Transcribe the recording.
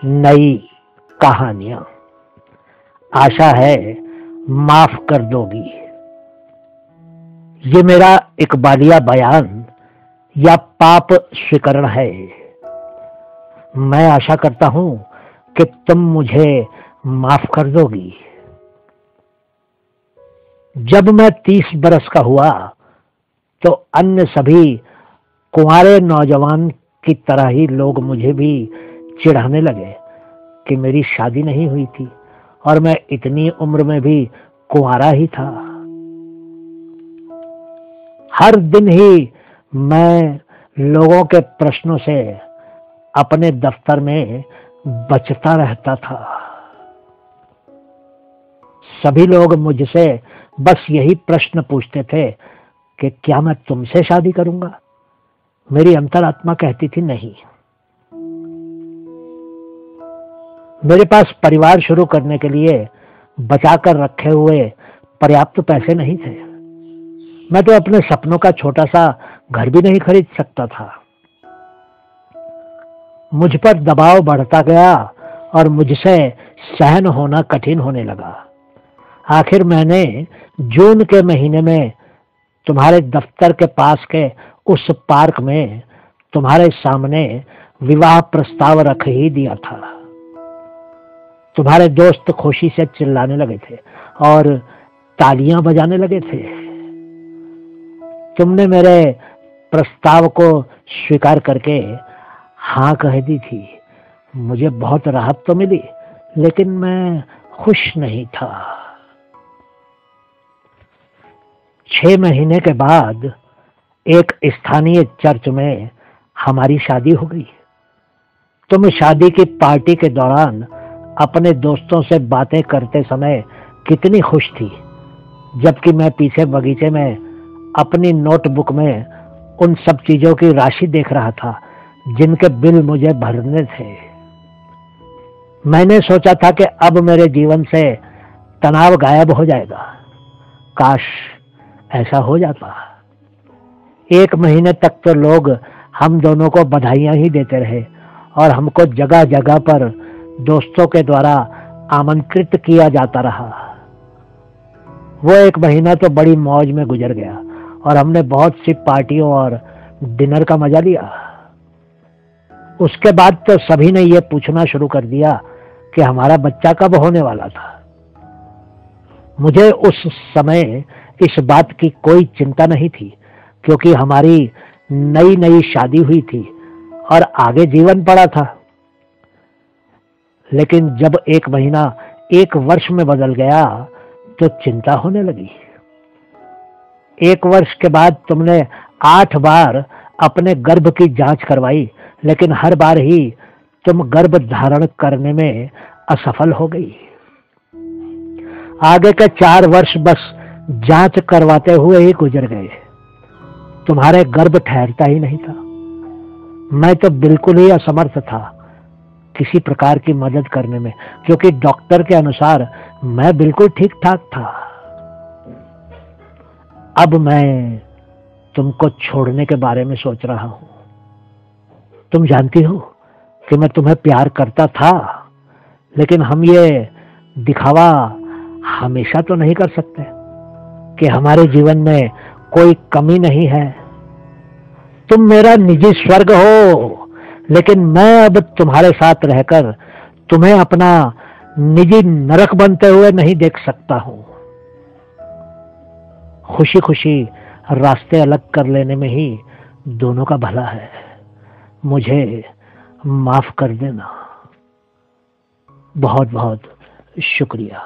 नई कहानियां। आशा है माफ कर दोगी। ये मेरा इकबालिया बयान या पाप स्वीकरण है। मैं आशा करता हूं कि तुम मुझे माफ कर दोगी। जब मैं 30 बरस का हुआ तो अन्य सभी कुंवारे नौजवान की तरह ही लोग मुझे भी चिढ़ाने लगे कि मेरी शादी नहीं हुई थी और मैं इतनी उम्र में भी कुंवारा ही था। हर दिन ही मैं लोगों के प्रश्नों से अपने दफ्तर में बचता रहता था। सभी लोग मुझसे बस यही प्रश्न पूछते थे कि क्या मैं तुमसे शादी करूंगा? मेरी अंतरात्मा कहती थी नहीं। मेरे पास परिवार शुरू करने के लिए बचाकर रखे हुए पर्याप्त पैसे नहीं थे। मैं तो अपने सपनों का छोटा सा घर भी नहीं खरीद सकता था। मुझ पर दबाव बढ़ता गया और मुझसे सहन होना कठिन होने लगा। आखिर मैंने जून के महीने में तुम्हारे दफ्तर के पास के उस पार्क में तुम्हारे सामने विवाह प्रस्ताव रख ही दिया था। तुम्हारे दोस्त खुशी से चिल्लाने लगे थे और तालियां बजाने लगे थे। तुमने मेरे प्रस्ताव को स्वीकार करके हाँ कह दी थी। मुझे बहुत राहत तो मिली, लेकिन मैं खुश नहीं था। 6 महीने के बाद एक स्थानीय चर्च में हमारी शादी हो गई। तुम शादी की पार्टी के दौरान अपने दोस्तों से बातें करते समय कितनी खुश थी, जबकि मैं पीछे बगीचे में अपनी नोटबुक में उन सब चीजों की राशि देख रहा था जिनके बिल मुझे भरने थे। मैंने सोचा था कि अब मेरे जीवन से तनाव गायब हो जाएगा। काश ऐसा हो जाता। 1 महीने तक तो लोग हम दोनों को बधाइयां ही देते रहे और हमको जगह जगह पर दोस्तों के द्वारा आमंत्रित किया जाता रहा। वो 1 महीना तो बड़ी मौज में गुजर गया और हमने बहुत सी पार्टियों और डिनर का मजा लिया। उसके बाद तो सभी ने ये पूछना शुरू कर दिया कि हमारा बच्चा कब होने वाला था। मुझे उस समय इस बात की कोई चिंता नहीं थी, क्योंकि हमारी नई नई शादी हुई थी और आगे जीवन पड़ा था। लेकिन जब 1 महीना 1 वर्ष में बदल गया तो चिंता होने लगी। 1 वर्ष के बाद तुमने 8 बार अपने गर्भ की जांच करवाई, लेकिन हर बार ही तुम गर्भ धारण करने में असफल हो गई। आगे के 4 वर्ष बस जांच करवाते हुए ही गुजर गए। तुम्हारे गर्भ ठहरता ही नहीं था। मैं तो बिल्कुल ही असमर्थ था किसी प्रकार की मदद करने में, क्योंकि डॉक्टर के अनुसार मैं बिल्कुल ठीक ठाक था। अब मैं तुमको छोड़ने के बारे में सोच रहा हूं। तुम जानती हो कि मैं तुम्हें प्यार करता था, लेकिन हम ये दिखावा हमेशा तो नहीं कर सकते कि हमारे जीवन में कोई कमी नहीं है। तुम मेरा निजी स्वर्ग हो, लेकिन मैं अब तुम्हारे साथ रहकर तुम्हें अपना निजी नरक बनते हुए नहीं देख सकता हूं। खुशी खुशी रास्ते अलग कर लेने में ही दोनों का भला है। मुझे माफ कर देना। बहुत बहुत शुक्रिया।